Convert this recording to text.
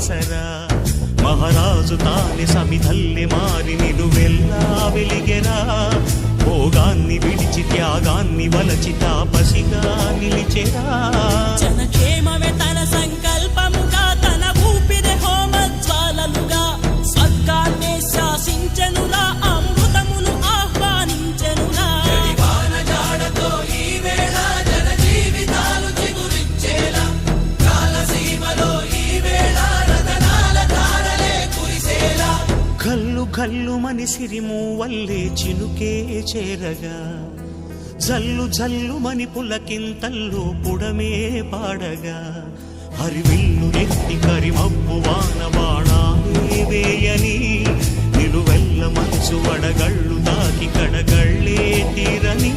దసరా మహారాజు తానే సమిధల్లె మారి నిలువెల్లా వెలిగెరా భోగాన్ని విడిచి త్యాగాన్ని వలచి తాపసిగా నిలిచెరా జనక్షేమమే తన సంకల్పముగా తన ఊపిరి హోమజ్వాలలుగా స్వర్గాన్నే శాసించెనురా అమృతమును ఆహ్వానించెనురా జాడతో ఈ వేళ జన జీవితాలు చిగురించేలా కాలసీమలో ఈ వేళ రతనాల ధారలే కురిసేలా కల్లు కల్లు మని సిరిము వల్లే చినుకే చేరగా జల్లు జల్లు మని పులకింతల్లు పుడమే పాడగా హరివిల్లు ఎత్తి కరిమబ్బు వాన బాణాలే వేయని నిలువెల్ల మంచు వడగళ్ళు తాకి కడగళ్ళే తీరని